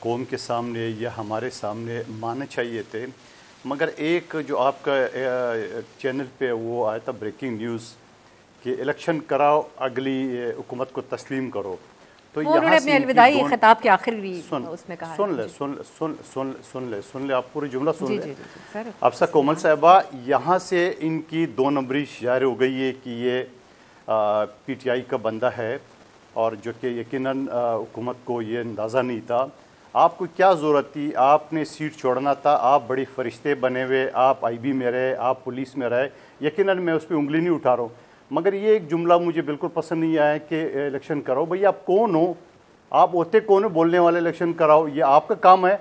قوم کے سامنے یا ہمارے سامنے ماننے چاہیے تھے، مگر ایک جو آپ کا چینل پہ وہ آیا تھا بریکنگ نیوز کہ الیکشن کراؤ اگلی حکومت کو تسلیم کرو، تو انہوں نے اپنے الوداعی خطاب کے آخری اس میں کہا، سن لے آپ پوری جملہ سن لیں۔ افسا کومل صاحبہ، یہاں سے ان کی 2 نمبری ظاہر ہو گئی ہے کہ یہ پی ٹی آئی کا بندہ ہے، اور جو کہ یقیناً حکومت کو یہ اندازہ نہیں تھا۔ آپ کو کیا ضرورت تھی؟ آپ نے سیٹ چھوڑنا تھا، آپ بڑی فرشتے بنے ہوئے، آپ آئی بی میں رہے، آپ پولیس میں رہے، یقیناً میں اس پہ انگلی نہیں اٹھا رہا ہوں، مگر یہ ایک جملہ مجھے بالکل پسند نہیں آیا کہ الیکشن کراؤ۔ بھئی آپ کون ہو؟ آپ ہوتے کون ہو بولنے والے الیکشن کراؤ؟ یہ آپ کا کام ہے،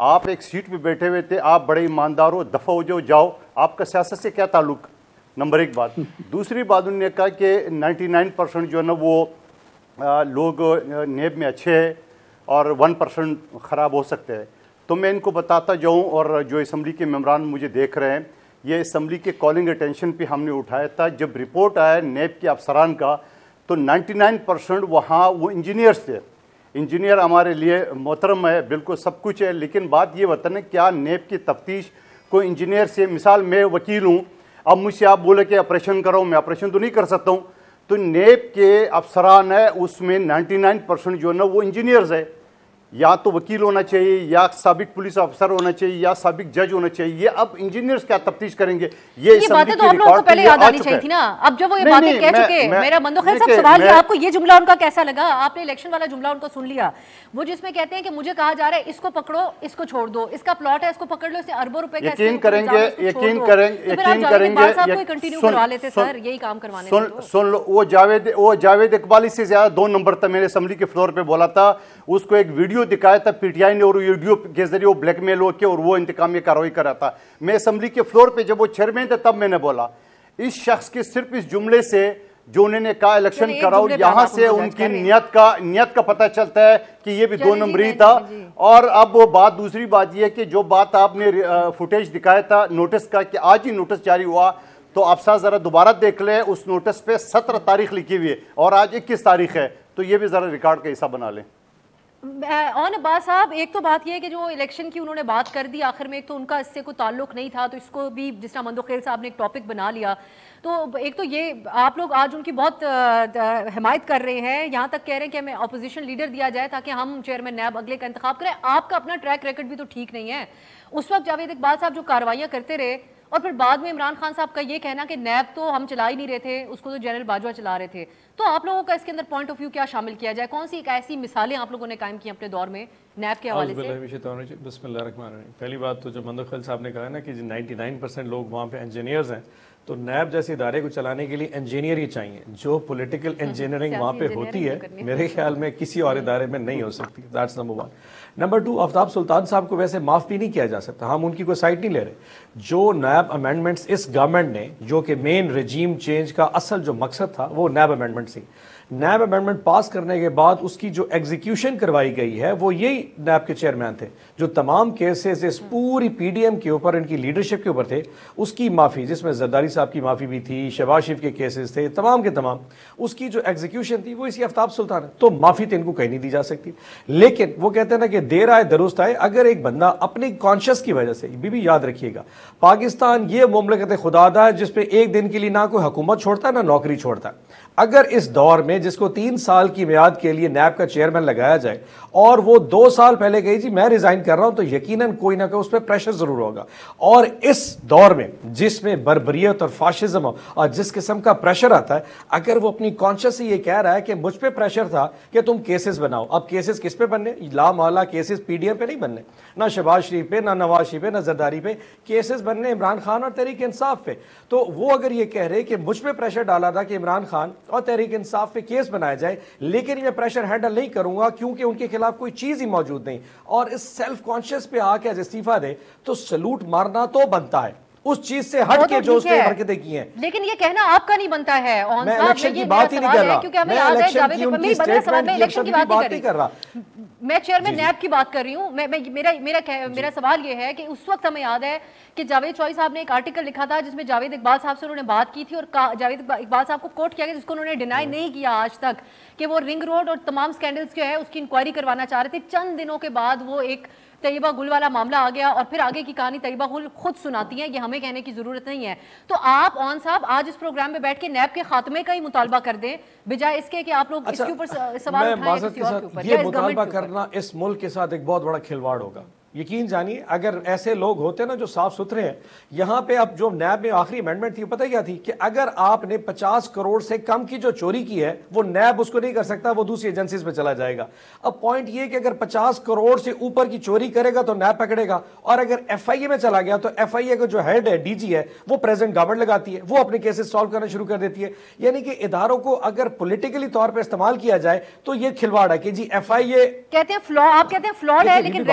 آپ ایک سیٹ پہ بیٹھے ہوئے تھے، آپ بڑے ایماندار ہو، دفع ہو جاؤ، آپ کا سیاست سے کیا تعلق؟ نمبر 1 بات۔ دوسری بات انہوں نے کہا کہ 99% جو ہے نا وہ لوگ نیب میں اچھے ہیں اور 1% خراب ہو سکتے ہیں۔ تو میں ان کو بتاتا جاؤں، اور جو اسمبلی کے ممبران مجھے دیکھ رہے ہیں، یہ اسمبلی کے کالنگ اٹینشن پہ ہم نے اٹھایا تھا، جب رپورٹ آیا نیب کے افسران کا تو 99% وہاں وہ انجینئرز تھے۔ انجینئر ہمارے لیے محترم ہے، بالکل سب کچھ ہے، لیکن بات یہ وطن ہے کیا نیب کی تفتیش کوئی انجینئر سے، مثال میں وکیل ہوں، اب مجھ سے آپ بولے کہ آپریشن کرو، میں آپریشن تو نہیں کر سکتا ہوں، تو نیب کے افسران ہے اس میں 99% جو ہے نا وہ انجینئرز ہے، یا تو وکیل ہونا چاہیے، یا سابق پولیس افسر ہونا چاہیے، یا سابق جج ہونا چاہیے۔ یہ اب انجینئرز کیا تفتیش کریں گے؟ یہ باتیں تو آپ لوگوں کو پہلے یاد آنی چاہیے تھی نا، اب جب وہ یہ باتیں کہہ چکے۔ میرا مندوخیل صاحب سوال یہ، آپ کو یہ جملہ ان کا کیسا لگا؟ آپ نے الیکشن والا جملہ ان کو سن لیا، وہ جس میں کہتے ہیں کہ مجھے کہا جا رہا ہے اس کو پکڑو، اس کو چھوڑ دو، اس کا پلاٹ ہے، اس کو پکڑ لو، اس نے اربوں روپے کا یقین کریں گے، یقین کریں گے، کنٹینیو کروا لیتے سر، یہی کام کروانے تھے۔ سن لو، وہ جاوید اقبالی سے زیادہ 2 نمبر تھا، میں نے اسمبلی کے فلور پہ بولا تھا، اس کو ایک ویڈیو دکھایا تھا پی ٹی آئی نے، اور ویڈیو کے ذریعے وہ بلیک میل ہو کے اور وہ انتقامی کارروائی کر رہا تھا۔ میں اسمبلی کے فلور پہ جب وہ چیئرمین تھے تب میں نے بولا اس شخص کے صرف اس جملے سے جو انہوں نے کہا الیکشن کراؤ، یہاں سے ان کی نیت کا پتہ چلتا ہے کہ یہ بھی 2 نمبری تھا۔ اور اب وہ بات، دوسری بات یہ ہے کہ جو بات آپ نے فوٹیج دکھایا تھا نوٹس کا کہ آج ہی نوٹس جاری ہوا، تو آپ ساتھ ذرا دوبارہ دیکھ لیں، اس نوٹس پہ 17 تاریخ لکھی ہوئی ہے اور آج 21 تاریخ ہے، تو یہ بھی ذرا ریکارڈ کا حصہ بنا لیں۔ اون عباس صاحب، ایک تو بات یہ ہے کہ جو الیکشن کی انہوں نے بات کر دی آخر میں، ایک تو ان کا اس سے کوئی تعلق نہیں تھا، تو اس کو بھی جس طرح مندوخیل صاحب نے ایک ٹاپک بنا لیا، تو ایک تو یہ آپ لوگ آج ان کی بہت حمایت کر رہے ہیں، یہاں تک کہہ رہے ہیں کہ ہمیں اپوزیشن لیڈر دیا جائے تاکہ ہم چیئرمین نیب اگلے کا انتخاب کریں۔ آپ کا اپنا ٹریک ریکارڈ بھی تو ٹھیک نہیں ہے۔ اس وقت جاوید اقبال صاحب جو کاروائیاں کرتے رہے، اور پھر بعد میں عمران خان صاحب کا یہ کہنا کہ نیب تو ہم چلا ہی نہیں رہے تھے، اس کو تو جنرل باجوہ چلا رہے تھے، تو آپ لوگوں کا اس کے اندر پوائنٹ آف ویو کیا شامل کیا جائے؟ کون سی ایک ایسی مثالیں آپ لوگوں نے قائم کی اپنے دور میں نیب کے حوالے سے؟ بسم اللہ الرحمن الرحیم۔ پہلی بات تو جو مندوخیل صاحب نے کہا ہے نا کہ 99% لوگ وہاں پہ انجینئرز ہیں، تو نیب جیسے ادارے کو چلانے کے لیے انجینئر ہی چاہیے۔ جو پولیٹیکل انجینئرنگ وہاں پہ ہوتی ہے میرے خیال میں کسی اور ادارے میں نہیں ہو سکتی۔ That's number 1۔ نمبر 2، آفتاب سلطان صاحب کو ویسے معاف بھی نہیں کیا جا سکتا، ہم ان کی کوئی سائٹ نہیں لے رہے۔ جو نیب امینڈمنٹس اس گورنمنٹ نے، جو کہ مین رجیم چینج کا اصل جو مقصد تھا وہ نیب امینڈمنٹ سی، نیب امینڈمنٹ پاس کرنے کے بعد اس کی جو ایگزیکیوشن کروائی گئی ہے وہ یہی نیب کے چیئرمین تھے، جو تمام کیسز اس پوری پی ڈی ایم کے اوپر، ان کی لیڈرشپ کے اوپر تھے، اس کی معافی، جس میں زرداری صاحب کی معافی بھی تھی، شہباز شریف کے کیسز تھے، تمام کے تمام، اس کی جو ایگزیکیوشن تھی وہ اسی آفتاب سلطان ہے، تو معافی تو ان کو کہیں نہیں دی جا سکتی۔ لیکن وہ کہتے ہیں نا کہ دیر آئے درست آئے، اگر ایک بندہ اپنی کانشس کی وجہ سے، بھی یاد رکھیے گا، پاکستان یہ مملکت خدا دا ہے جس پہ ایک دن کے لیے نہ کوئی حکومت چھوڑتا ہے نہ نوکری چھوڑتا ہے۔ اگر اس دور میں جس کو 3 سال کی میعاد کے لیے نیب کا چیئرمین لگایا جائے اور وہ 2 سال پہلے کہی جی میں ریزائن کر رہا ہوں، تو یقیناً کوئی نہ کوئی اس پہ پریشر ضرور ہوگا۔ اور اس دور میں جس میں بربریت اور فاشزم اور جس قسم کا پریشر آتا ہے، اگر وہ اپنی کانشس سے یہ کہہ رہا ہے کہ مجھ پہ پریشر تھا کہ تم کیسز بناؤ، اب کیسز کس پہ بننے؟ لا محالہ کیسز پی ڈی ایم پہ نہیں بننے، نہ شہباز شریف پہ، نہ نواز شریف پہ، نہ زرداری پہ، کیسز بننے عمران خان اور تحریک انصاف پہ۔ تو وہ اگر یہ کہہ رہے کہ مجھ پہ پریشر ڈالا تھا کہ عمران خان اور تحریک انصاف پہ کیس بنایا جائے، لیکن میں پریشر ہینڈل نہیں کروں گا کیونکہ ان کے خلاف کوئی چیز ہی موجود نہیں، اور اس سیلف کانشیس پہ آ کے استعفیٰ دے، تو سلوٹ مارنا تو بنتا ہے اس چیز سے ہٹ کے جو اس نے حرکتیں کی ہیں۔ لیکن یہ کہنا آپ کا نہیں بنتا ہے، میں الیکشن کی بات ہی نہیں کر رہا، میں الیکشن کی ان کی سٹیٹمنٹ کی بات نہیں کر رہا۔ میں چیئرمین نیب کی بات کر رہی ہوں. میرا سوال یہ ہے کہ اس وقت ہمیں یاد ہے کہ جاوید چوئی صاحب نے ایک آرٹیکل لکھا تھا جس میں جاوید اقبال صاحب سے انہوں نے بات کی تھی اور جاوید اقبال صاحب کو کوٹ کیا گیا جس کو انہوں نے ڈینائی نہیں کیا آج تک کہ وہ رنگ روڈ اور تمام سکینڈلز جو ہے اس کی انکوائری کروانا چاہ رہے تھے. چند دنوں کے بعد وہ ایک طیبہ گل والا معاملہ آ گیا اور پھر آگے کی کہانی طیبہ گل خود سناتی ہیں, یہ ہمیں کہنے کی ضرورت نہیں ہے. تو آپ اون صاحب آج اس پروگرام میں بیٹھ کے نیب کے خاتمے کا ہی مطالبہ کر دیں بجائے اس کے کہ آپ لوگ اس کے اوپر سوال اٹھائیں کسی اور کے اوپر. یہ مطالبہ کرنا اس ملک کے ساتھ ایک بہت بڑا کھلواڑ ہوگا. یقین جانیے اگر ایسے لوگ ہوتے نا جو صاف ستھرے ہیں, یہاں پہ اب جو نیب میں آخری امینڈمنٹ تھی پتہ کیا تھی کہ اگر آپ نے 50 کروڑ سے کم کی جو چوری کی ہے وہ نیب اس کو نہیں کر سکتا, وہ دوسری ایجنسیز پہ چلا جائے گا. اب پوائنٹ یہ کہ اگر 50 کروڑ سے اوپر کی چوری کرے گا تو نیب پکڑے گا, اور اگر ایف آئی اے میں چلا گیا تو ایف آئی اے کا جو ہیڈ ہے ڈی جی ہے وہ پریزیڈنٹ گورنمنٹ لگاتی ہے, وہ اپنے کیسز سالو کرنا شروع کر دیتی ہے. یعنی کہ اداروں کو اگر پولیٹیکلی طور پہ استعمال کیا جائے تو یہ کھلواڑ ہے کہ جی ایف آئی اے کہتے ہیں فلا, آپ کہتے ہیں فلاڈ ہے, لیکن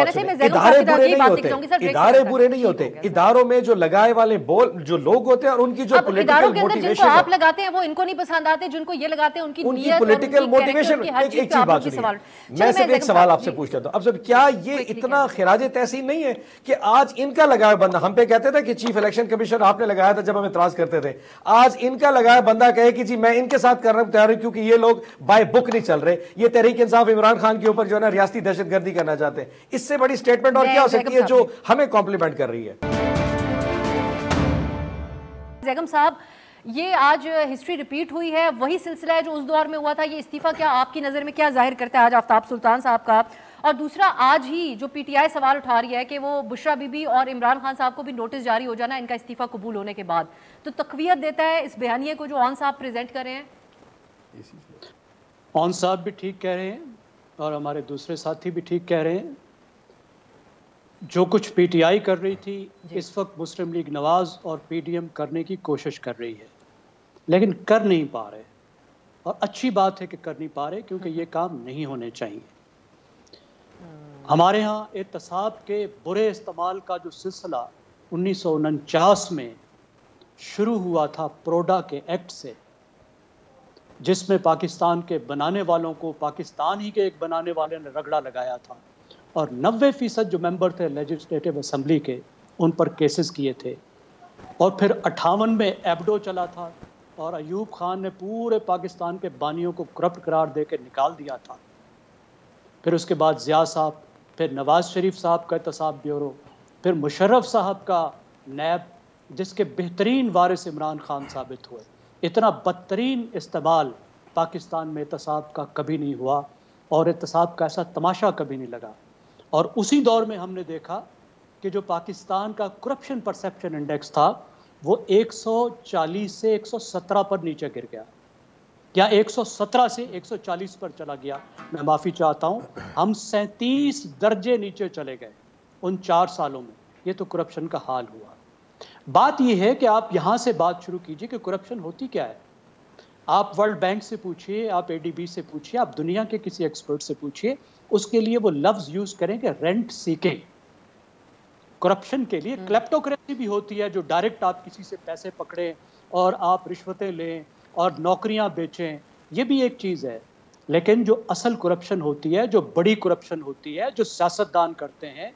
ادارے برے نہیں ہوتے. اداروں میں جو لگائے والے جو لوگ ہوتے ہیں اور ان کی جو پولیٹیکل موٹیویشن ہے, آپ لگاتے ہیں وہ ان کو نہیں پسند آتے, جن کو یہ لگاتے ہیں ان کی پولیٹیکل موٹیویشن. ایک چیز بات سنیے, میں صرف ایک سوال آپ سے پوچھتا ہوں. اب سب کیا یہ اتنا خراج تحسین نہیں ہے کہ آج ان کا لگایا بندہ, ہم پہ کہتے تھے کہ چیف الیکشن کمیشن آپ نے لگایا تھا جب ہم اعتراض کرتے تھے, آج ان کا لگایا بندہ کہے کہ جی میں ان کے ساتھ کرنا تیار ہوں کیونکہ یہ لوگ بائی بک نہیں چل رہے, یہ تحریک انصاف عمران خان کے اوپر جو ہے نا ریاستی دہشت گردی کرنا چاہتے ہیں. اس سے بڑی اسٹیٹمنٹ اور کیا ہو سکتی ہے جو ہمیں کمپلیمنٹ کر رہی ہے. زیگم صاحب, یہ آج ہسٹری ریپیٹ ہوئی ہے, وہی سلسلہ ہے جو اس دور میں ہوا تھا. یہ استعفیٰ کیا آپ کی نظر میں کیا ظاہر کرتا ہے آج آفتاب سلطان صاحب کا؟ اور دوسرا, آج ہی جو پی ٹی آئی سوال اٹھا رہی ہے کہ وہ بشرا بی بی اور عمران خان صاحب کو بھی نوٹس جاری ہو جانا ان کا استعفیٰ قبول ہونے کے بعد, تو تقویت دیتا ہے اس بیانیے کو جو اون صاحب پریزنٹ کر رہے ہیں. اون صاحب بھی ٹھیک کہہ رہے ہیں اور ہمارے دوسرے ساتھی بھی ٹھیک کہہ رہے ہیں. جو کچھ پی ٹی آئی کر رہی تھی اس وقت مسلم لیگ نواز اور پی ڈی ایم کرنے کی کوشش کر رہی ہے, لیکن کر نہیں پا رہے, اور اچھی بات ہے کہ کر نہیں پا رہے کیونکہ یہ کام نہیں ہونے چاہیے. ہمارے ہاں احتساب کے برے استعمال کا جو سلسلہ 1949 میں شروع ہوا تھا پروڈا کے ایکٹ سے, جس میں پاکستان کے بنانے والوں کو پاکستان ہی کے ایک بنانے والے نے رگڑا لگایا تھا, اور 90% جو ممبر تھے لیجسلیٹو اسمبلی کے ان پر کیسز کیے تھے. اور پھر 58 میں ایبڈو چلا تھا اور ایوب خان نے پورے پاکستان کے بانیوں کو کرپٹ قرار دے کے نکال دیا تھا. پھر اس کے بعد ضیاء صاحب, پھر نواز شریف صاحب کا احتساب بیورو, پھر مشرف صاحب کا نیب جس کے بہترین وارث عمران خان ثابت ہوئے. اتنا بدترین استعمال پاکستان میں احتساب کا کبھی نہیں ہوا اور احتساب کا ایسا تماشا کبھی نہیں لگا. اور اسی دور میں ہم نے دیکھا کہ جو پاکستان کا کرپشن پرسیپشن انڈیکس تھا وہ 140 سے 117 پر نیچے گر گیا, یا 117 سے 140 پر چلا گیا. میں معافی چاہتا ہوں, ہم 37 درجے نیچے چلے گئے ان 4 سالوں میں. یہ تو کرپشن کا حال ہوا. بات یہ ہے کہ آپ یہاں سے بات شروع کیجئے کہ کرپشن ہوتی کیا ہے. آپ ورلڈ بینک سے پوچھئے, آپ اے ڈی بی سے پوچھئے, آپ دنیا کے کسی ایکسپرٹ سے پوچھئے, اس کے لیے وہ لفظ یوز کریں کہ رینٹ سیکنگ. کرپشن کے لیے کلیپٹوکریسی بھی ہوتی ہے, جو ڈائریکٹ آپ کسی سے پیسے پکڑیں اور آپ رشوتیں لیں اور نوکریاں بیچیں, یہ بھی ایک چیز ہے. لیکن جو اصل کرپشن ہوتی ہے, جو بڑی کرپشن ہوتی ہے, جو سیاستدان کرتے ہیں,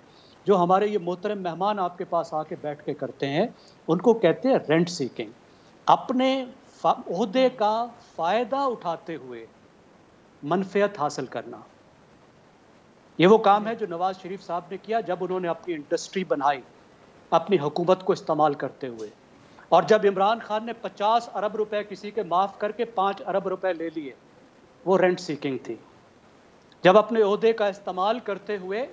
جو ہمارے یہ محترم مہمان آپ کے پاس آ کے بیٹھ کے کرتے ہیں, ان کو کہتے ہیں رینٹ سیکنگ. اپنے عہدے کا فائدہ اٹھاتے ہوئے منفعت حاصل کرنا. یہ وہ کام ہے جو نواز شریف صاحب نے کیا جب انہوں نے اپنی انڈسٹری بنائی اپنی حکومت کو استعمال کرتے ہوئے, اور جب عمران خان نے 50 ارب روپے کسی کے معاف کر کے 5 ارب روپے لے لیے, وہ رینٹ سیکنگ تھی. جب اپنے عہدے کا استعمال کرتے ہوئے,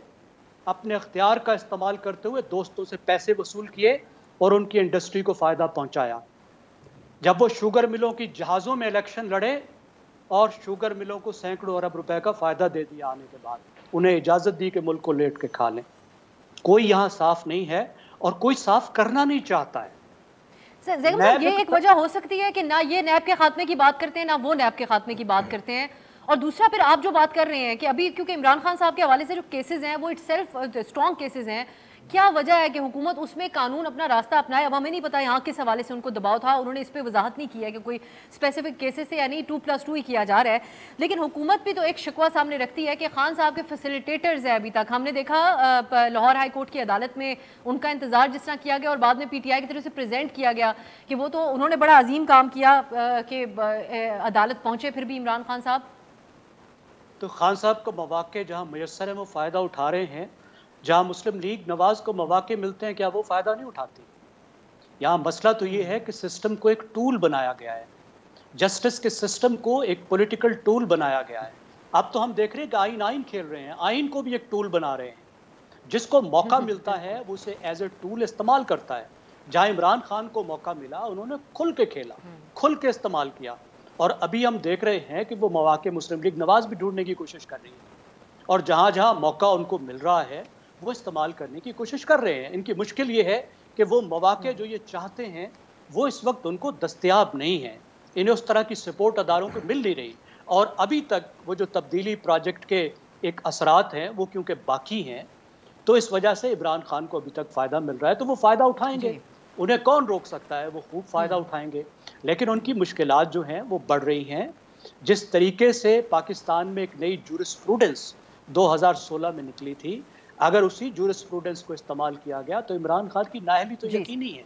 اپنے اختیار کا استعمال کرتے ہوئے دوستوں سے پیسے وصول کیے اور ان کی انڈسٹری کو فائدہ پہنچایا. جب وہ شوگر ملوں کی جہازوں میں الیکشن لڑے اور شوگر ملوں کو سینکڑوں ارب روپے کا فائدہ دے دیا آنے کے بعد, انہیں اجازت دی کہ ملک کو لیٹ کے کھا لیں. کوئی یہاں صاف نہیں ہے اور کوئی صاف کرنا نہیں چاہتا ہے. زیگم صاحب, یہ ایک وجہ ہو سکتی ہے کہ نہ یہ نیب کے خاتمے کی بات کرتے ہیں نہ وہ نیب کے خاتمے کی بات کرتے ہیں. اور دوسرا پھر آپ جو بات کر رہے ہیں کہ ابھی کیونکہ عمران خان صاحب کے حوالے سے جو کیسز ہیں وہ اٹ سیلف اسٹرانگ کیسز ہیں کیا وجہ ہے کہ حکومت اس میں قانون اپنا راستہ اپنائے؟ اب ہمیں نہیں پتا یہاں کس حوالے سے ان کو دباؤ تھا، انہوں نے اس پہ وضاحت نہیں کیا کہ کوئی اسپیسیفک کیسز سے یعنی 2+2 ہی کیا جا رہا ہے، لیکن حکومت بھی تو ایک شکوہ سامنے رکھتی ہے کہ خان صاحب کے فیسیلیٹیٹرز ہیں ابھی تک. ہم نے دیکھا لاہور ہائی کورٹ کی عدالت میں ان کا انتظار جس طرح کیا گیا اور بعد میں پی ٹی آئی کی طرف سے پریزنٹ کیا گیا کہ وہ تو انہوں نے بڑا عظیم کام کیا کہ عدالت پہنچے پھر بھی عمران خان صاحب. تو خان صاحب کو مواقع جہاں میسر ہیں وہ فائدہ اٹھا رہے ہیں، جہاں مسلم لیگ نواز کو مواقع ملتے ہیں کیا وہ فائدہ نہیں اٹھاتی؟ یہاں مسئلہ تو یہ ہے کہ سسٹم کو ایک ٹول بنایا گیا ہے، جسٹس کے سسٹم کو ایک پولیٹیکل ٹول بنایا گیا ہے. اب تو ہم دیکھ رہے ہیں کہ آئین کھیل رہے ہیں، آئین کو بھی ایک ٹول بنا رہے ہیں، جس کو موقع ملتا ہے وہ اسے ایز اے ٹول استعمال کرتا ہے. جہاں عمران خان کو موقع ملا انہوں نے کھل کے کھیلا، کھل کے استعمال کیا، اور ابھی ہم دیکھ رہے ہیں کہ وہ مواقع مسلم لیگ نواز بھی ڈھونڈنے کی کوشش کر رہی ہے، اور جہاں جہاں موقع ان کو مل رہا ہے وہ استعمال کرنے کی کوشش کر رہے ہیں. ان کی مشکل یہ ہے کہ وہ مواقع جو یہ چاہتے ہیں وہ اس وقت ان کو دستیاب نہیں ہیں، انہیں اس طرح کی سپورٹ اداروں کو مل نہیں رہی، اور ابھی تک وہ جو تبدیلی پروجیکٹ کے ایک اثرات ہیں وہ کیونکہ باقی ہیں، تو اس وجہ سے عمران خان کو ابھی تک فائدہ مل رہا ہے، تو وہ فائدہ اٹھائیں گے، انہیں کون روک سکتا ہے، وہ خوب فائدہ اٹھائیں گے. لیکن ان کی مشکلات جو ہیں وہ بڑھ رہی ہیں. جس طریقے سے پاکستان میں ایک نئی جورسپروڈنس 2016 میں نکلی تھی، اگر اسی جورسپروڈنس کو استعمال کیا گیا تو عمران خان کی نااہلی تو یقینی ہے،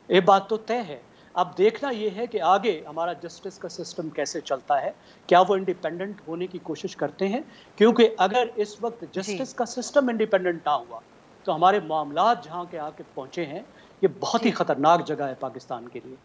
یہ بات تو طے ہے. اب دیکھنا یہ ہے کہ آگے ہمارا جسٹس کا سسٹم کیسے چلتا ہے، کیا وہ انڈیپینڈنٹ ہونے کی کوشش کرتے ہیں، کیونکہ اگر اس وقت جسٹس کا سسٹم انڈیپینڈنٹ نہ ہوا تو ہمارے معاملات جہاں کے آ کے پہنچے ہیں یہ بہت ہی خطرناک جگہ ہے پاکستان کے لیے.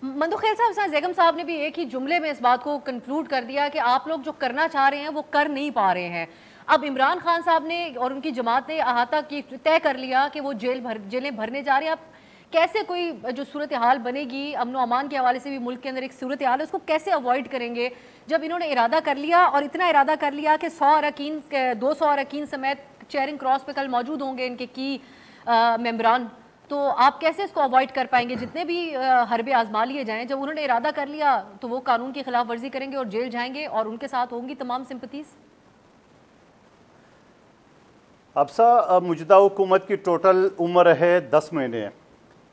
مندوخیل صاحب، زیگم صاحب نے بھی ایک ہی جملے میں اس بات کو کنکلوڈ کر دیا کہ آپ لوگ جو کرنا چاہ رہے ہیں وہ کر نہیں پا رہے ہیں. اب عمران خان صاحب نے اور ان کی جماعت نے احاطہ طے کر لیا کہ وہ جیلیں بھرنے جا رہے ہیں. اب کیسے کوئی جو صورتحال بنے گی امن و امان کے حوالے سے بھی ملک کے اندر ایک صورتحال ہے، اس کو کیسے اوائڈ کریں گے جب انہوں نے ارادہ کر لیا، اور اتنا ارادہ کر لیا کہ 200 اراکین سمیت چیئرنگ کراس پہ کل موجود ہوں گے ان کے کی ممبران، تو آپ کیسے اس کو اوائڈ کر پائیں گے؟ جتنے بھی حربے آزما لیے جائیں، جب انہوں نے ارادہ کر لیا تو وہ قانون کی خلاف ورزی کریں گے اور جیل جائیں گے، اور ان کے ساتھ ہوں گی تمام سمپتیز. ابسا، موجودہ حکومت کی ٹوٹل عمر ہے 10 مہینے.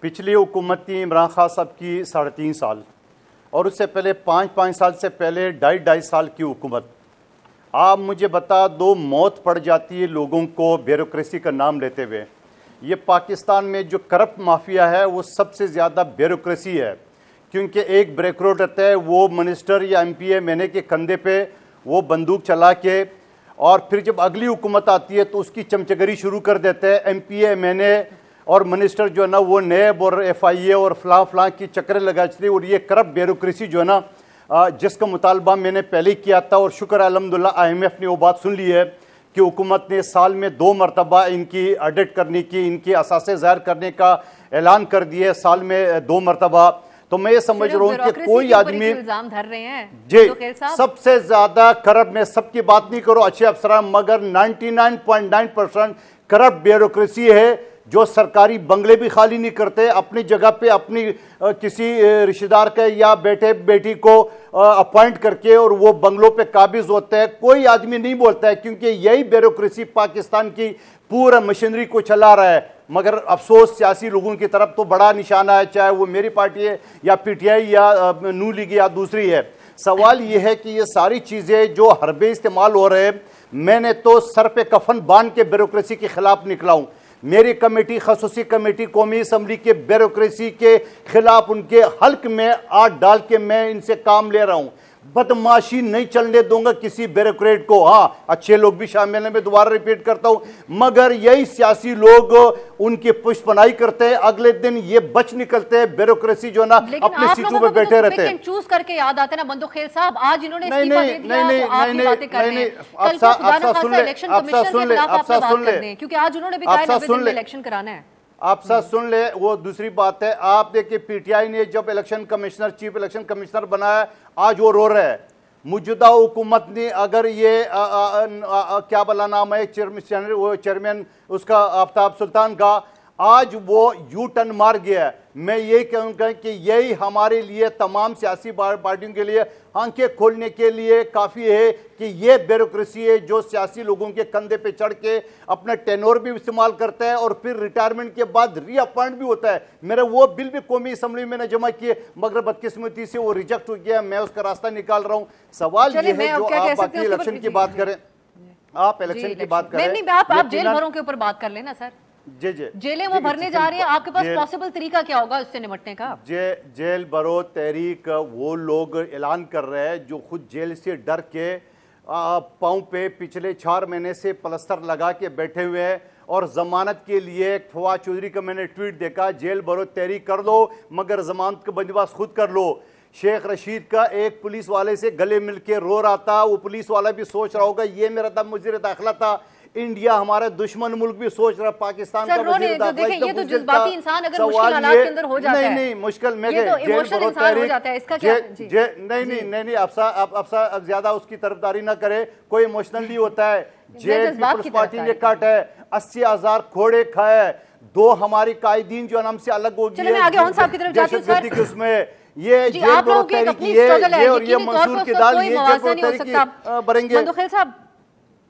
پچھلی حکومت تھی عمران خان صاحب کی 3.5 سال، اور اس سے پہلے 5 سال سے پہلے 2.5 سال کی حکومت. آپ مجھے بتا دو، موت پڑ جاتی ہے لوگوں کو بیوروکریسی کا نام لیتے ہوئے. یہ پاکستان میں جو کرپٹ مافیا ہے وہ سب سے زیادہ بیوروکریسی ہے، کیونکہ ایک بیوروکریٹ رہتا ہے، وہ منسٹر یا ایم پی اے مہینے کے کندھے پہ وہ بندوق چلا کے، اور پھر جب اگلی حکومت آتی ہے تو اس کی چمچگری شروع کر دیتے ہیں. ایم پی اے مہینے اور منسٹر جو ہے نا وہ نیب اور ایف آئی اے اور فلاں کی چکریں لگاتے ہیں. اور یہ کرپٹ بیوروکریسی جو ہے نا جس کا مطالبہ میں نے پہلے کیا تھا، اور شکر الحمدللہ آئی ایم ایف نے وہ بات سن لی ہے کہ حکومت نے سال میں 2 مرتبہ ان کی آڈٹ کرنے کی، ان کی اثاثے ظاہر کرنے کا اعلان کر دیا ہے، سال میں 2 مرتبہ. تو میں یہ سمجھ رہا ہوں کہ کوئی آدمی جی سب سے زیادہ کرپٹ، میں سب کی بات نہیں کروں اچھے افسران، مگر 99.9% کرپٹ بیوروکریسی ہے، جو سرکاری بنگلے بھی خالی نہیں کرتے، اپنی جگہ پہ اپنی کسی رشتہ دار کے یا بیٹے بیٹی کو اپوائنٹ کر کے اور وہ بنگلوں پہ قابض ہوتا ہے. کوئی آدمی نہیں بولتا ہے، کیونکہ یہی بیوروکریسی پاکستان کی پورا مشینری کو چلا رہا ہے. مگر افسوس سیاسی لوگوں کی طرف تو بڑا نشانہ ہے، چاہے وہ میری پارٹی ہے یا پی ٹی آئی یا نون لیگ یا دوسری ہے. سوال یہ ہے کہ یہ ساری چیزیں جو حربے استعمال ہو رہے ہیں، میں نے تو سر پہ کفن باندھ کے بیوروکریسی کے خلاف نکلا ہوں. میری کمیٹی، خصوصی کمیٹی قومی اسمبلی کے بیوروکریسی کے خلاف ان کے حلق میں آٹھ ڈال کے میں ان سے کام لے رہا ہوں. بدماشی نہیں چلنے دوں گا کسی بیوروکریٹ کو. ہاں اچھے لوگ بھی شامل ہیں، میں دوبارہ ریپیٹ کرتا ہوں، مگر یہی سیاسی لوگ ان کی پشت پناہی کرتے ہیں، اگلے دن یہ بچ نکلتے ہیں. بیوروکریسی جو ہے نا اپنی سیٹوں پہ بیٹھے رہتے ہیں. چوز کر کے یاد آتے ہیں نا مندوخیل صاحب، آج انہوں نے استعفیٰ دے دیا تو آپ بھی باتیں کر رہے ہیں. کل کو خدا نخواستہ الیکشن کمیشن کے خلاف آپ نے بات کر دیں، کیونکہ آج انہوں نے بھی کہا 90 دن میں الیکشن کرانا ہے. آپ سب سن لے. وہ دوسری بات ہے، آپ دیکھیں پی ٹی آئی نے جب election commissioner, chief election commissioner بنایا، آج وہ رو رہا ہے. موجودہ حکومت نے اگر یہ کیا بلا نام ہے چیئرمین اس کا آفتاب سلطان کا، آج وہ یو ٹرن مار گیا ہے. میں یہ کہوں گا کہ یہی ہمارے لیے تمام سیاسی پارٹیوں کے لیے آنکھیں کھولنے کے لیے کافی ہے کہ یہ بیوروکریسی ہے جو سیاسی لوگوں کے کندھے پہ چڑھ کے اپنا ٹینور بھی استعمال کرتا ہے اور پھر ریٹائرمنٹ کے بعد ری اپوائنٹ بھی ہوتا ہے. میرا وہ بل بھی قومی اسمبلی میں نے جمع کیے مگر بدقسمتی سے وہ ریجیکٹ ہو گیا. میں اس کا راستہ نکال رہا ہوں. سوال یہ ہے جو آپ باقی الیکشن کی بات کریں, آپ الیکشن کی بات کریں, نہیں آپ جیل بھروں کے اوپر بات کر لینا سر. جیلیں وہ بھرنے جا رہے ہیں, آپ کے پاس پاسبل طریقہ کیا ہوگا اس سے نمٹنے کا؟ جیل بھرو تحریک وہ لوگ اعلان کر رہے ہیں جو خود جیل سے ڈر کے پاؤں پہ پچھلے 4 مہینے سے پلستر لگا کے بیٹھے ہوئے ہیں اور ضمانت کے لیے فواد چودھری کا میں نے ٹویٹ دیکھا, جیل بھرو تحریک کر لو مگر ضمانت کا بندوبست خود کر لو. شیخ رشید کا ایک پولیس والے سے گلے مل کے رو رہا تھا, وہ پولیس والا بھی سوچ رہا ہوگا یہ میرا تھا وزیر داخلہ تھا. انڈیا ہمارا دشمن ملک بھی سوچ رہا, پاکستان کا وزیر داخلہ یہ تو جذباتی انسان اگر مشکل حالات کے اندر ہو جاتا ہے, نہیں مشکل میں یہ تو ایموشنل انسان ہو جاتا ہے, اس کا کیا؟ نہیں اب زیادہ اس کی طرفداری نہ کرے, کوئی ایموشنل نہیں ہوتا ہے. جیل پیپلز پارٹی نے کاٹا ہے, 80,000 کھوڑے کھائے, 2 ہماری قائدین جو ہم سے الگ ہو گئے دہشت گردی کے اس میں, یہ جیل بھرو تحریک یہ اور یہ منصور کی دال یہ جیل بھرو تحریک بھریں گے. مندوخیل صاحب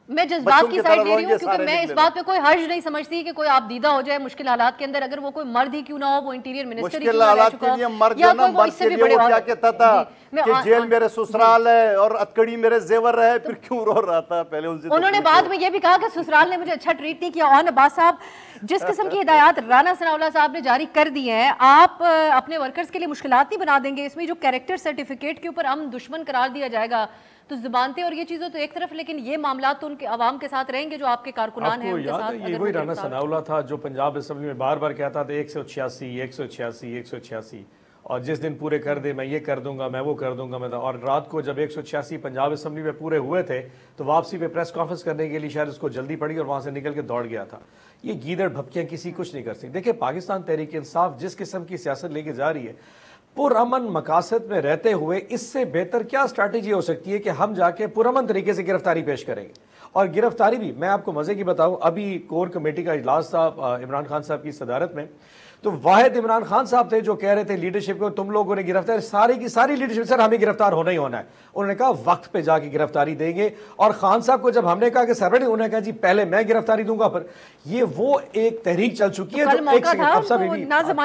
میں جذبات کی سائڈ لے رہی ہوں کیونکہ میں اس بات پہ کوئی حرج نہیں سمجھتی کہ کوئی آپ دیدہ ہو جائے مشکل حالات کے اندر, اگر وہ کوئی مرد ہی کیوں نہ ہو, وہ انٹیریئر منسٹر ہی کیوں نہ رہ چکا ہو, یا کوئی وہ اس سے بھی بڑے ہو. کیا کہتا تھا کہ جیل میرے سسرال ہے اور اتکڑی میرے زیور ہے, پھر کیوں رو رہا تھا پہلے ان سے. انہوں نے بعد میں یہ بھی کہا کہ سسرال نے مجھے اچھا ٹریٹ نہیں کیا. اور عباس صاحب جس قسم کی ہدایات رانا ثناءاللہ صاحب نے جاری کر دی ہیں, آپ اپنے ورکرز کے لیے مشکلات نہیں بنا دیں گے؟ اس میں جو کیریکٹر سرٹیفکیٹ کے اوپر ہم دشمن قرار دیا جائے گا تو زبانتیں اور یہ چیزیں تو ایک طرف, لیکن یہ معاملات تو ان کے عوام کے ساتھ رہیں گے جو آپ کے کارکنان ہیں. آپ کو یاد ہے یہ وہی رانا ثناءاللہ تھا جو پنجاب اسمبلی میں بار بار کہتا تھا 186 اور جس دن پورے کر دے میں یہ کر دوں گا, میں وہ کر دوں گا. میں اور رات کو جب 186 پنجاب اسمبلی میں پورے ہوئے تھے تو واپسی پہ پریس کانفرنس کرنے کے لیے شاید اس کو جلدی پڑی اور وہاں سے نکل کے دوڑ گیا تھا. یہ گیدڑ بھپکیاں کسی کچھ نہیں کر سکتی. دیکھیں پاکستان تحریک انصاف جس قسم کی سیاست لے کے جا رہی ہے, پرامن مقاصد میں رہتے ہوئے اس سے بہتر کیا اسٹریٹجی ہو سکتی ہے کہ ہم جا کے پرامن طریقے سے گرفتاری پیش کریں گے. اور گرفتاری بھی میں آپ کو مزے کی بتاؤں, ابھی کور کمیٹی کا اجلاس تھا عمران خان صاحب کی صدارت میں, تو واحد عمران خان صاحب تھے جو کہہ رہے تھے لیڈرشپ کو تم لوگوں نے گرفتار, ساری کی ساری لیڈرشپ سر ہمیں گرفتار ہونا ہی ہونا ہے. انہوں نے کہا وقت پہ جا کے گرفتاری دیں گے. اور خان صاحب کو جب ہم نے کہا کہ سر انہوں نے کہا جی پہلے میں گرفتاری دوں گا, پر یہ وہ ایک تحریک چل چکی ہے جو ایک سیکنڈ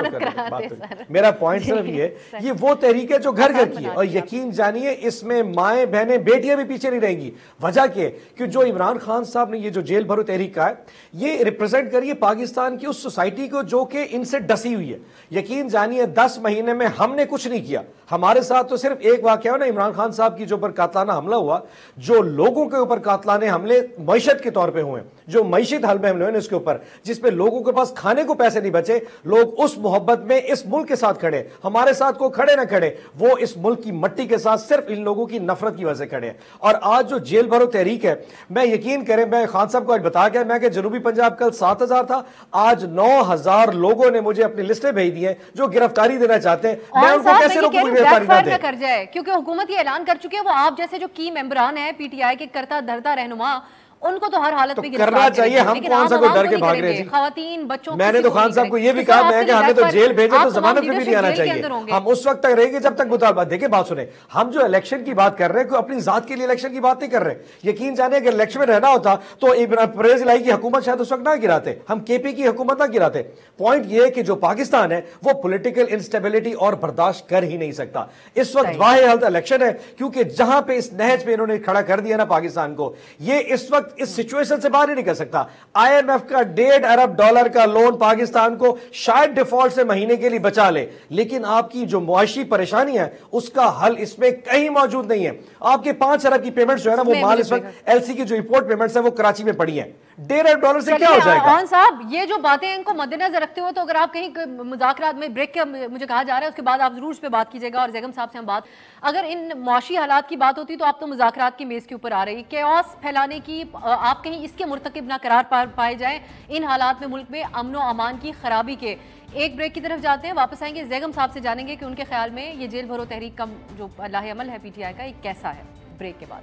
میرا پوائنٹ صرف یہ ہے, یہ وہ تحریک ہے جو گھر گھر کی ہے. اور یقین جانیے اس میں مائیں بہنیں بیٹیاں بھی پیچھے نہیں رہیں گی. وجہ کیا ہے کہ جو عمران خان صاحب نے یہ جو جیل بھرو تحریک کا ہے یہ ریپرزینٹ کریے پاکستان کی اس سوسائٹی کو جو کہ ان سے ڈسی ہوئی ہے. یقین جانیے 10 مہینے میں ہم نے کچھ نہیں کیا. ہمارے ساتھ تو صرف ایک واقعہ ہو نا, عمران خان صاحب کی جو پر قاتلانہ حملہ ہوا, جو لوگوں کے اوپر قاتلانہ حملے معیشت کے طور پہ ہوئے, جو معیشت حل میں حملے ہوئے اس کے اوپر, جس پہ لوگوں کے پاس کھانے کو پیسے نہیں بچے, لوگ اس محبت میں اس ملک کے ساتھ کھڑے, ہمارے ساتھ کو کھڑے نہ کھڑے, وہ اس ملک کی مٹی کے ساتھ صرف ان لوگوں کی نفرت کی وجہ سے کھڑے ہیں. اور آج جو جیل بھرو تحریک ہے, میں یقین کریں میں خان صاحب کو آج بتا گیا میں کہ جنوبی پنجاب کل 7,000 تھا, آج 9,000 لوگوں نے مجھے اپنی لسٹیں بھیج دی ہیں جو گرفتاری دینا چاہتے ہیں. میں ان کو کیسے روکوں گرفتاری نہ دیں کر جائے, کیونکہ حکومت یہ اعلان کر چکی ہے وہ آپ جیسے جو کی ممبران ہیں پی ٹی آئی کے کرتا دھرتا رہنما, ان کو تو ہر حالت میں کرنا چاہیے. ہم کون سا کوئی ڈر کے بھاگ رہے ہیں؟ خواتین بچوں, میں نے تو خان صاحب کو یہ بھی کہا میں کہ ہمیں تو جیل بھیجے تو ضمانت پہ بھی نہیں آنا چاہیے. ہم اس وقت تک رہیں گے جب تک مطالبہ. دیکھیں بات سنیں, ہم جو الیکشن کی بات کر رہے ہیں کوئی اپنی ذات کے لیے الیکشن کی بات نہیں کر رہے. یقین جانے اگر الیکشن میں رہنا ہوتا تو پرویز الہی کی حکومت شاید اس وقت نہ گراتے, ہم کے پی کی حکومت نہ گراتے. پوائنٹ یہ ہے کہ جو پاکستان ہے وہ پولیٹیکل انسٹیبلٹی اور برداشت کر ہی نہیں سکتا. اس وقت واحد حل الیکشن ہے, کیونکہ جہاں پہ اس نہج پہ انہوں نے کھڑا کر دیا نا پاکستان کو, یہ اس وقت اس سچویشن سے باہر نہیں کر سکتا. آئی ایم ایف کا $1.5 ارب کا لون پاکستان کو شاید ڈیفالٹ سے مہینے کے لیے بچا لے, لیکن آپ کی جو معاشی پریشانی ہے اس کا حل اس میں کہیں موجود نہیں ہے. آپ کے 5 ارب کی پیمنٹ جو ہے نا وہ مال اس وقت ایل سی کی جو امپورٹ پیمنٹس ہیں وہ کراچی میں پڑی ہیں. $1.5 ارب سے کیا ہو جائے گا؟ خان صاحب یہ جو باتیں ان کو مد نظر رکھتے ہوئے تو اگر آپ کہیں مذاکرات میں بریک کے مجھے کہا جا رہا ہے اس کے بعد آپ ضرور اس پہ بات کیجیے گا, اور زیگم صاحب سے ہم بات, اگر ان معاشی حالات کی بات ہوتی تو آپ تو مذاکرات کی میز کے اوپر آ رہی, کیوس پھیلانے کی, آپ کہیں اس کے مرتکب نہ قرار پائے جائیں ان حالات میں ملک میں امن و امان کی خرابی کے. ایک بریک کی طرف جاتے ہیں, واپس آئیں گے زیگم صاحب سے جانیں گے کہ ان کے خیال میں یہ جیل بھرو تحریک کا جو لاہ عمل ہے پی ٹی آئی کا یہ کیسا ہے. بریک کے بعد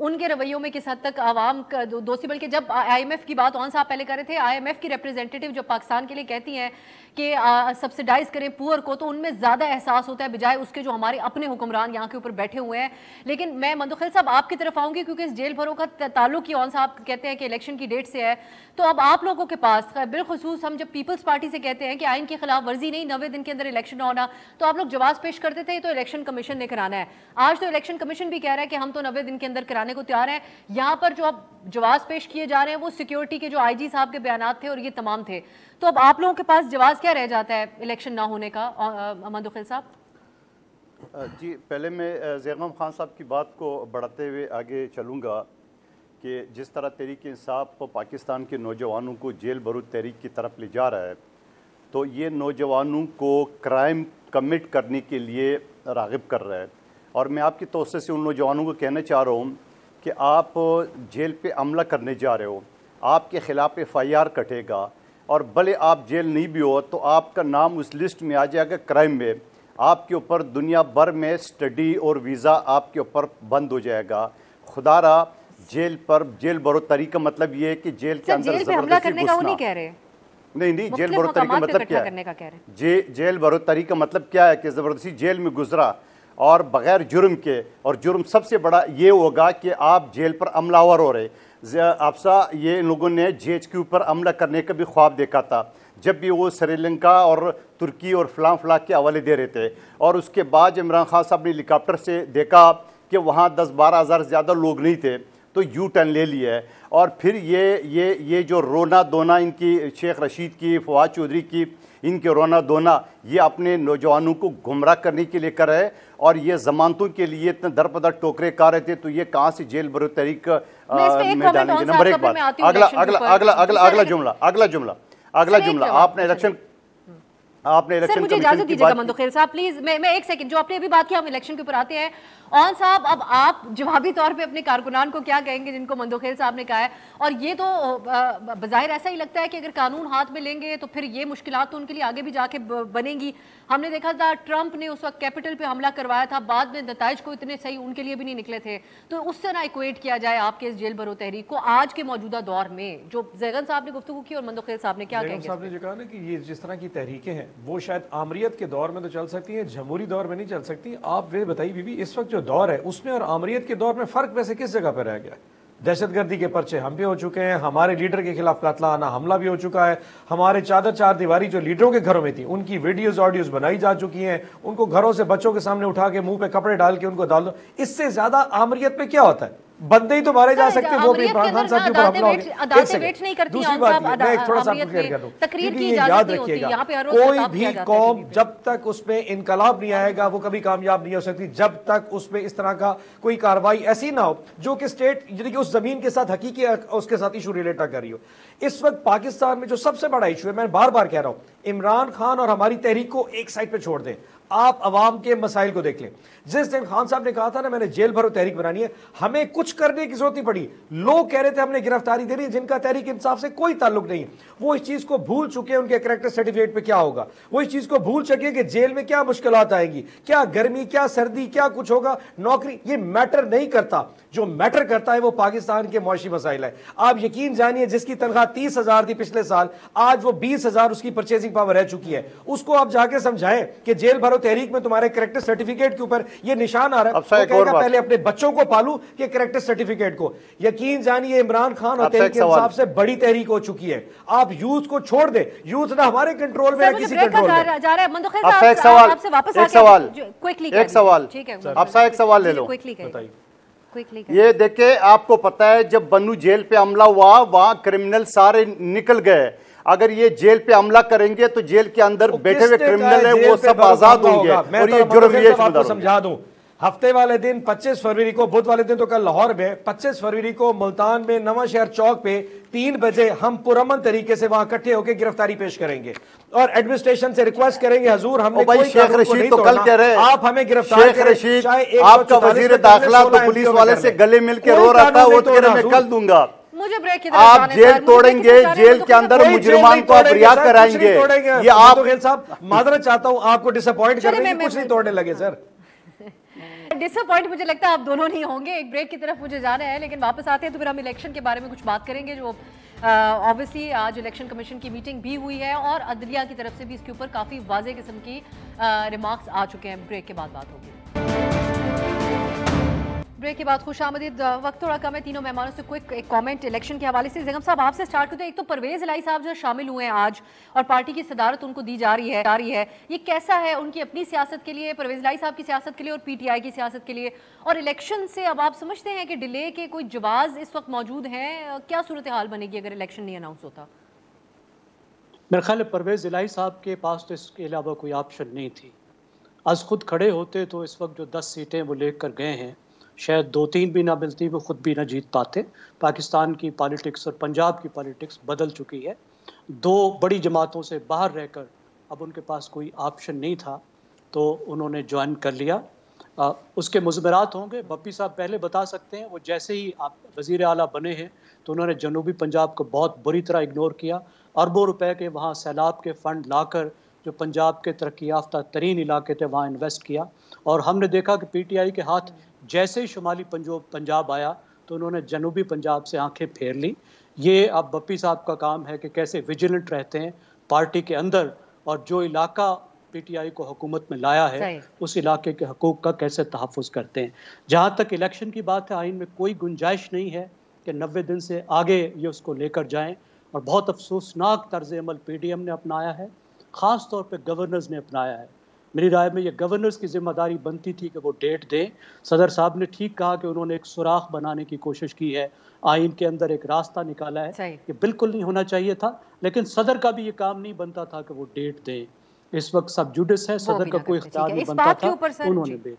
ان کے رویوں میں کس حد تک عوام کا دوستی، بلکہ جب IMF کی بات صاحب پہلے کر رہے تھے، IMF کی ریپریزنٹیٹیو جو پاکستان کے لیے کہتی ہیں کہ سبسیڈائز کریں پور کو، تو ان میں زیادہ احساس ہوتا ہے بجائے اس کے جو ہمارے اپنے حکمران یہاں کے اوپر بیٹھے ہوئے ہیں. لیکن میں مندوخیل صاحب آپ کی طرف آؤں گی، کیونکہ اس جیل بھروں کا تعلق ہی صاحب کہتے ہیں کہ الیکشن کی ڈیٹ سے ہے. تو اب آپ لوگوں کے پاس بالخصوص ہم جب پیپلز پارٹی سے کہتے ہیں کہ آئین کی خلاف ورزی نہیں، 90 دن کے اندر الیکشن ہونا، تو آپ لوگ جواز پیش کرتے تھے تو الیکشن کمیشن نے کرانا ہے. آج تو الیکشن کمیشن بھی کہہ رہا ہے کہ ہم تو 90 دن کے اندر کرانے کو تیار ہیں. یہاں پر جو اب جواز پیش کیے جا رہے ہیں وہ سیکیورٹی کے جو IG صاحب کے بیانات تھے اور یہ تمام تھے. تو اب آپ لوگوں کے پاس جواز کیا رہ جاتا ہے الیکشن نہ ہونے کا مندوخیل صاحب؟ جی پہلے میں زیغام خان صاحب کی بات کو بڑھاتے ہوئے آگے چلوں گا کہ جس طرح تحریک انصاف پاکستان کے نوجوانوں کو جیل بھرو تحریک کی طرف لے جا رہا ہے، تو یہ نوجوانوں کو کرائم کمٹ کرنے کے لیے راغب کر رہا ہے. اور میں آپ کی توسط سے ان نوجوانوں کو کہنا چاہ رہا ہوں کہ آپ جیل پہ عملہ کرنے جا رہے ہو، آپ کے خلاف FIR کٹے گا، اور بھلے آپ جیل نہیں بھی ہو تو آپ کا نام اس لسٹ میں آ جائے گا کرائم میں. آپ کے اوپر دنیا بھر میں اسٹڈی اور ویزا آپ کے اوپر بند ہو جائے گا. خدا را جیل بھرو طریقہ مطلب یہ ہے کہ جیل کے اندر زبردستی گھسنا. نہیں جیل بھرو طریقہ مطلب کیا ہے؟ جیل بھرو طریقہ مطلب کیا ہے کہ زبردستی جیل میں گزرا اور بغیر جرم کے، اور جرم سب سے بڑا یہ ہوگا کہ آپ جیل پر عملہ آور ہو رہے. افسا یہ لوگوں نے GHQ پر عملہ کرنے کا بھی خواب دیکھا تھا جب بھی وہ سری لنکا اور ترکی اور فلاں کے حوالے دے رہے تھے. اور اس کے بعد عمران خان صاحب نے ہیلی کاپٹر سے دیکھا کہ وہاں 10-12 ہزار زیادہ لوگ نہیں تھے تو یو ٹرن لے لیا ہے. اور پھر یہ جو رونا دونا ان کی شیخ رشید کی، فواد چودھری کی، ان کے رونا دونا یہ اپنے نوجوانوں کو گمراہ کرنے کے لیے کر رہے. اور یہ ضمانتوں کے لیے اتنے در بدر ٹوکرے کار رہے تھے، تو یہ کہاں سے جیل بھرو تحریک میں ڈالیں گے؟ نمبر ایک بات. اگلا جملہ آپ نے الیکشن مجھے اجازت دیجیے گا مندوخیل صاحب پلیز. میں ایک سیکنڈ، جو آپ نے ابھی بات کی ہم الیکشن کے اوپر آتے ہیں. صاحب اب آپ جوابی طور پہ اپنے کارکنان کو کیا کہیں گے جن کو مندوخیل صاحب نے کہا ہے؟ اور یہ تو بظاہر ایسا ہی لگتا ہے کہ اگر قانون ہاتھ میں لیں گے تو پھر یہ مشکلات تو ان کے لیے آگے بھی جا کے بنیں گی. ہم نے دیکھا تھا ٹرمپ نے اس وقت کیپٹل پہ حملہ کروایا تھا، بعد میں نتائج کو اتنے صحیح ان کے لیے بھی نہیں نکلے تھے. تو اس سے نہ ایکویٹ کیا جائے آپ کے اس جیل بھرو تحریک کو آج کے موجودہ دور میں جو زیغن صاحب نے گفتگو کی اور مندوخیل صاحب نے کیا کہیں گے؟ صاحب نے جو کہا نا کہ یہ جس طرح کی تحریکیں ہیں وہ شاید آمریت کے دور میں تو چل سکتی ہیں، جمہوری دور میں نہیں چل سکتی. آپ یہ بتائیے بی بی اس وقت جو دور ہے اس میں اور آمریت کے دور میں فرق ویسے کس جگہ پہ رہ گیا ہے؟ دہشت گردی کے پرچے ہم بھی ہو چکے ہیں، ہمارے لیڈر کے خلاف قاتلانہ حملہ بھی ہو چکا ہے، ہمارے چار دیواری جو لیڈروں کے گھروں میں تھی ان کی ویڈیوز آڈیوز بنائی جا چکی ہیں، ان کو گھروں سے بچوں کے سامنے اٹھا کے منہ پہ کپڑے ڈال کے ان کو ڈال دو. اس سے زیادہ آمریت پہ کیا ہوتا ہے؟ بندے ہی تو مارے جا سکتے وہ بھی عمران خان صاحب کے اوپر حملہ ہو گیا. دوسری بات میں ایک تھوڑا سا کلیئر کر دوں، کیونکہ یہ یاد رکھیے گا کوئی بھی قوم جب تک اس میں انقلاب نہیں آئے گا وہ کبھی کامیاب نہیں ہو سکتی، جب تک اس میں اس طرح کا کوئی کارروائی ایسی نہ ہو جو کہ اسٹیٹ یعنی کہ اس زمین کے ساتھ حقیقی اس کے ساتھ ایشو ریلیٹ کر رہی ہو. اس وقت پاکستان میں جو سب سے بڑا ایشو ہے، میں بار بار کہہ رہا ہوں، عمران خان اور ہماری تحریک کو ایک سائڈ پہ چھوڑ دیں، آپ عوام کے مسائل کو دیکھ لیں. جس دن خان صاحب نے کہا تھا نا میں نے جیل بھرو تحریک بنانی ہے، ہمیں کچھ کرنے کی ضرورت نہیں پڑی. لوگ کہہ رہے تھے ہم نے گرفتاری دینی جن کا تحریک انصاف سے کوئی تعلق نہیں، وہ اس چیز کو بھول چکے ہیں ان کے کریکٹر سرٹیفکیٹ پہ کیا ہوگا، وہ اس چیز کو بھول چکے کہ جیل میں کیا مشکلات آئیں گی، کیا گرمی، کیا سردی، کیا کچھ ہوگا، نوکری، یہ میٹر نہیں کرتا. جو میٹر کرتا ہے وہ پاکستان کے معاشی مسائل ہے. آپ یقین جانیے جس کی تنخواہ 30,000 تھی پچھلے سال، آج وہ 20,000 اس کی پرچیزنگ پاور رہ چکی ہے. اس کو آپ جا کے سمجھائیں کہ جیل بھرو تحریک میں تمہارے کریکٹر سرٹیفکیٹ کے اوپر یہ نشان آ رہا ہے، وہ کہے گا پہلے اپنے بچوں کو پالو کہ کریکٹر سرٹیفکیٹ کو. یقین جانیے عمران خان اور تحریک انصاف سے بڑی تحریک ہو چکی ہے. آپ یوتھ کو چھوڑ دیں، یوتھ نہ ہمارے کنٹرول میں نہ کسی کنٹرول میں. ایک سوال لے لو. یہ دیکھیں آپ کو پتا ہے جب بنو جیل پہ حملہ ہوا وہاں کرمنل سارے نکل گئے. اگر یہ جیل پہ حملہ کریں گے تو جیل کے اندر بیٹھے ہوئے کرمنل ہیں وہ سب آزاد ہوں گے اور یہ جرم یہ سمجھا دوں. ہفتے والے دن 25 فروری کو، بدھ والے دن تو کل لاہور میں، 25 فروری کو ملتان میں نواں شہر چوک پہ 3 بجے ہم پرامن طریقے سے وہاں اکٹھے ہو کے گرفتاری پیش کریں گے اور ایڈمنسٹریشن سے ریکویسٹ کریں گے حضور ہم نے کوئی شیخ رشید تو کل کہہ رہے آپ ہمیں گرفتار شیخ رشید آپ کا وزیر داخلہ تو پولیس والے سے گلے مل کے رو رہا تھا، وہ تو میں کل دوں گا. آپ جیل توڑیں گے، جیل کے اندر مجرمان کو آپ رہا کرائیں گے. یہ آپ صاحب معذرت چاہتا ہوں آپ کو ڈس اپوائنٹ کرنے کی کچھ نہیں توڑنے لگے سر. ڈسپوائنٹ مجھے لگتا ہے آپ دونوں نہیں ہوں گے. ایک بریک کی طرف مجھے جانا ہے, لیکن واپس آتے ہیں تو پھر ہم الیکشن کے بارے میں کچھ بات کریں گے. جو آبویسلی آج الیکشن کمیشن کی میٹنگ بھی ہوئی ہے اور عدلیہ کی طرف سے بھی اس کے اوپر کافی واضح قسم کی ریمارکس آ چکے ہیں. بریک کے بعد بات ہوگی. بریک کے بعد خوش آمدید. وقت تھوڑا کم ہے, تینوں مہمانوں سے کوئک ایک کامنٹ الیکشن کے حوالے سے. زیغم صاحب آپ سے سٹارٹ کرتے ہیں. ایک تو پرویز الہی صاحب جو شامل ہوئے ہیں آج اور پارٹی کی صدارت ان کو دی جا رہی ہے, یہ کیسا ہے ان کی اپنی سیاست کے لیے, پرویز الہی صاحب کی سیاست کے لیے اور پی ٹی آئی کی سیاست کے لیے, اور الیکشن سے اب آپ سمجھتے ہیں کہ ڈیلے کے کوئی جواز اس وقت موجود ہیں؟ کیا صورتحال بنے گی اگر الیکشن نہیں اناؤنس ہوتا؟ میرے خیال ہے پرویز الہی صاحب کے پاس تو اس کے علاوہ کوئی آپشن نہیں تھی. از خود کھڑے ہوتے تو اس وقت جو 10 سیٹیں وہ لے کر گئے ہیں, شاید 2-3 بھی نہ ملتی, وہ خود بھی نہ جیت پاتے. پاکستان کی پالیٹکس اور پنجاب کی پالیٹکس بدل چکی ہے. 2 بڑی جماعتوں سے باہر رہ کر اب ان کے پاس کوئی آپشن نہیں تھا تو انہوں نے جوائن کر لیا. اس کے مضمرات ہوں گے, بپی صاحب پہلے بتا سکتے ہیں. وہ جیسے ہی آپ وزیر اعلیٰ بنے ہیں تو انہوں نے جنوبی پنجاب کو بہت بری طرح اگنور کیا. اربوں روپے کے وہاں سیلاب کے فنڈ لا کر جو پنجاب کے ترقی یافتہ ترین علاقے تھے وہاں انویسٹ کیا. اور ہم نے دیکھا کہ پی ٹی آئی کے ہاتھ جیسے ہی شمالی پنجاب آیا تو انہوں نے جنوبی پنجاب سے آنکھیں پھیر لی. یہ اب بپی صاحب کا کام ہے کہ کیسے ویجیلنٹ رہتے ہیں پارٹی کے اندر, اور جو علاقہ پی ٹی آئی کو حکومت میں لایا ہے اس علاقے کے حقوق کا کیسے تحفظ کرتے ہیں. جہاں تک الیکشن کی بات ہے, آئین میں کوئی گنجائش نہیں ہے کہ 90 دن سے آگے یہ اس کو لے کر جائیں. اور بہت افسوسناک طرز عمل پی ڈی ایم نے اپنایا ہے, خاص طور پہ گورنرز نے اپنایا ہے. میری رائے میں یہ گورنرز کی ذمہ داری بنتی تھی کہ وہ ڈیٹ دیں. صدر صاحب نے ٹھیک کہا کہ انہوں نے ایک سوراخ بنانے کی کوشش کی ہے, آئین کے اندر ایک راستہ نکالا ہے. یہ بالکل نہیں ہونا چاہیے تھا, لیکن صدر کا بھی یہ کام نہیں بنتا تھا کہ وہ ڈیٹ دیں. اس وقت سب جوڈس ہے, صدر کا کوئی اختیار نہیں بنتا تھا, انہوں نے بھی.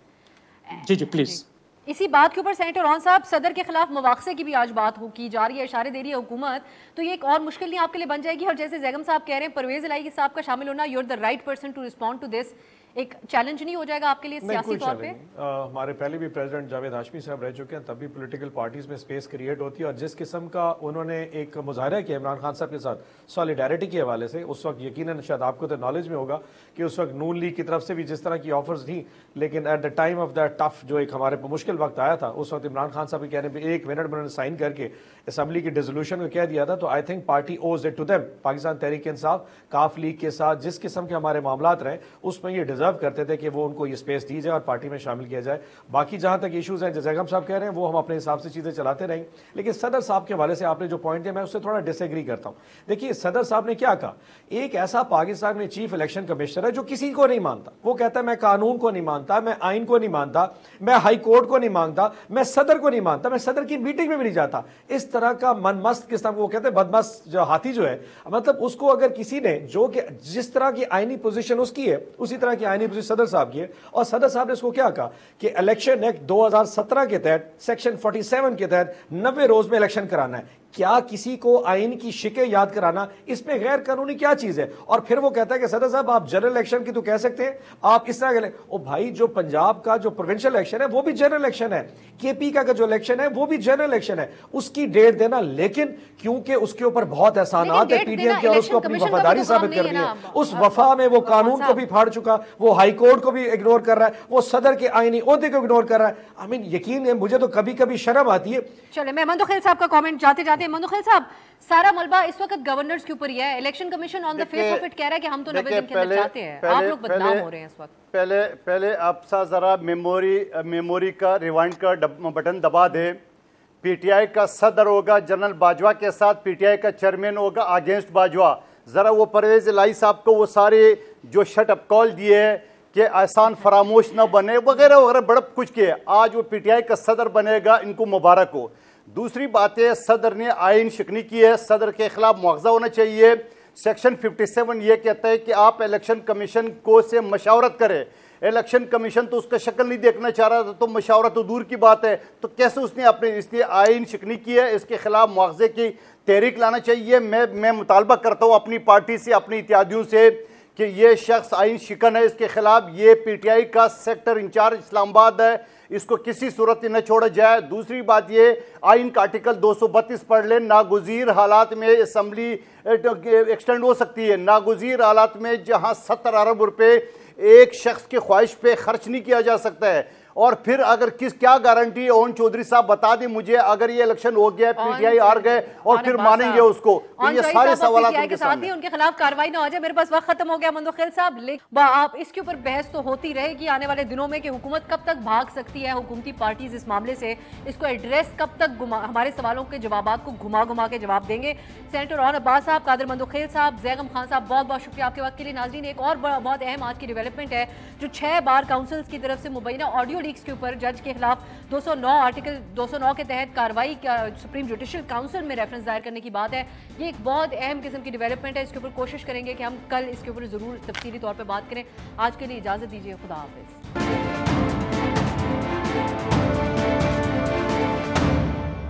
جی پلیز. اسی بات کے اوپر سینیٹر رون صاحب, صدر کے خلاف مواخذے کی بھی آج بات کی جا رہی ہے, اشارے دے رہی ہے حکومت, تو یہ ایک اور مشکل نہیں آپ کے لیے بن جائے گی؟ اور جیسے زیغم صاحب کہہ رہے ہیں پرویز الہی صاحب کا شامل ہونا, you are the right person to respond to this, ایک چیلنج نہیں ہو جائے گا آپ کے لیے سیاسی طور پہ؟ ہمارے پہلے بھی پریزیڈنٹ جاوید ہاشمی صاحب رہ چکے ہیں, تب بھی پولیٹیکل پارٹیز میں سپیس کریٹ ہوتی ہے. اور جس قسم کا انہوں نے ایک مظاہرہ کیا عمران خان صاحب کے ساتھ سالیڈیرٹی کے حوالے سے, اس وقت یقیناً شاید آپ کو تو نالج میں ہوگا کہ اس وقت نون لیگ کی طرف سے بھی جس طرح کی آفرز تھیں, لیکن at the time of the tough جو ایک ہمارے مشکل وقت آیا تھا, اس وقت عمران خان صاحب کے کہنے پہ 1 منٹ میں انہوں نے سائن کر کے اسمبلی کی ڈیزولوشن کو کہہ دیا تھا. تو I think party owes it to them. Pakistan Tehreek Insaf کاف لیگ کے ساتھ جس قسم کے ہمارے معاملات رہے, اس میں یہ ڈیزرو کرتے تھے کہ وہ ان کو یہ سپیس دی جائے اور پارٹی میں شامل کیا جائے. باقی جہاں تک ایشوز ہیں زیغم صاحب کہہ رہے ہیں وہ ہم اپنے حساب سے چیزیں چلاتے رہیں. لیکن صدر صاحب کے حوالے سے آپ نے جو پوائنٹ ہے میں اس سے تھوڑا ڈس ایگری کرتا ہوں. دیکھیے صدر صاحب نے کیا کہا, ایک ایسا پاکستان میں چیف الیکشن کمشنر ہے جو کسی کو نہیں مانتا. وہ کہتا ہے میں قانون کو نہیں مانتا, میں آئین کو نہیں مانتا, میں ہائی کورٹ کو نہیں مانتا, میں صدر کو نہیں مانتا, میں صدر کی میٹنگ میں بھی نہیں جاتا. اس طرح کا من مست کس طرح وہ کہتے ہیں بدمست جو ہاتھی جو ہے, مطلب اس کو اگر کسی نے جو کہ جس طرح کی آئینی پوزیشن اس کی ہے اسی طرح کی آئینی پوزیشن صدر صاحب کی ہے. اور صدر صاحب نے اس کو کیا کہا کہ الیکشن ایکٹ 2017 کے تحت سیکشن 47 کے تحت 90 روز میں الیکشن کرانا ہے. کیا کسی کو آئین کی شکیں یاد کرانا اس میں غیر قانونی کیا چیز ہے؟ اور پھر وہ کہتا ہے کہ صدر صاحب آپ جنرل الیکشن کی تو کہہ سکتے ہیں, آپ اس طرح او بھائی جو پنجاب کا جو پروونشل الیکشن ہے وہ بھی جنرل الیکشن ہے, کے پی کا جو الیکشن ہے وہ بھی جنرل الیکشن ہے, اس کی ڈیٹ دینا. لیکن کیونکہ اس کے اوپر بہت احسانات ہے پی ڈی ایم کے اور اس کو اپنی وفاداری ثابت کرنی ہے, اس وفا میں وہ قانون کو بھی پھاڑ چکا, وہ ہائی کورٹ کو بھی اگنور کر رہا ہے, وہ صدر کے آئینی عہدے کو اگنور کر رہا ہے. آئی مین یقین ہے مجھے تو کبھی کبھی شرم آتی ہے. چلے میں مندو خیل صاحب کا کامنٹ جاتے جاتے, مندو خیل صاحب سارا ملبہ اس وقت گورنرز کے اوپر ہی ہے, election commission on the face of it کہہ رہا ہے کہ ہم تو 90 دن کے اندر چاہتے ہیں, آپ لوگ بدنام ہو رہے ہیں اس وقت. پہلے آپ سا ذرا میموری کا ریوائنڈ کا بٹن دبا دے. پی ٹی آئی کا صدر ہوگا جنرل باجوہ کے ساتھ, پی ٹی آئی کا چیئرمین ہوگا اگینسٹ باجوہ. ذرا وہ پرویز الہی صاحب کو وہ سارے جو شٹ اپ کال دیے کہ احسان فراموش نہ بنے وغیرہ وغیرہ بڑا کچھ کیے, آج وہ پی ٹی آئی کا صدر بنے گا, ان کو مبارک ہو. دوسری بات ہے صدر نے آئین شکنی کی ہے, صدر کے خلاف مواخذہ ہونا چاہیے. سیکشن 57 یہ کہتا ہے کہ آپ الیکشن کمیشن کو سے مشاورت کریں. الیکشن کمیشن تو اس کا شکل نہیں دیکھنا چاہ رہا تھا, تو مشاورت تو دور کی بات ہے. تو کیسے اس نے آئین شکنی کی ہے, اس کے خلاف مواخذے کی تحریک لانا چاہیے. میں مطالبہ کرتا ہوں اپنی پارٹی سے, اپنی اتحادیوں سے کہ یہ شخص آئین شکن ہے, اس کے خلاف یہ پی ٹی آئی کا سیکٹر انچارج اسلام آباد ہے, اس کو کسی صورت نہ چھوڑا جائے. دوسری بات یہ آئین کا آرٹیکل 232 پڑھ لیں, ناگزیر حالات میں اسمبلی ایکسٹینڈ ہو سکتی ہے. ناگزیر حالات میں جہاں 70 ارب روپے ایک شخص کے خواہش پہ خرچ نہیں کیا جا سکتا ہے, اور پھر اگر کیا گارنٹی ہے اون چودھری صاحب بتا دیں مجھے, اگر یہ الیکشن ہو گیا پی ٹی آئی ہار گئے اور پھر مانیں گے اس کو, یہ سارے سوالات ان کے سامنے ان کے خلاف کاروائی نہ ہو جائے. میرے پاس وقت ختم ہو گیا مندوخیل صاحب, آپ اس کے اوپر بحث تو ہوتی رہے گی آنے والے دنوں میں کہ حکومت کب تک بھاگ سکتی ہے, حکومتی پارٹیز اس معاملے سے اس کو ایڈریس کب تک ہمارے سوالوں کے جوابات کو گھما کے جواب دیں گے. سینیٹر روحان عباس صاحب, قادر مندوخیل صاحب, زیغم خان صاحب, بہت بہت شکریہ آپ کے وقت کے لیے. ناظرین, ایک اور بہت اہم آج کی ڈیولپمنٹ ہے جو 6 بار کاؤنسلز کی طرف سے مبینہ آڈیو لیکس کے اوپر جج کے خلاف 209 آرٹیکل 209 کے تحت کارروائی سپریم جوڈیشل کاؤنسل میں ریفرنس دائر کرنے کی بات ہے. یہ ایک بہت اہم قسم کی ڈیولپمنٹ ہے, اس کے اوپر کوشش کریں گے کہ ہم کل اس کے اوپر ضرور تفصیلی طور پہ بات کریں. آج کے لیے اجازت دیجیے, خدا حافظ.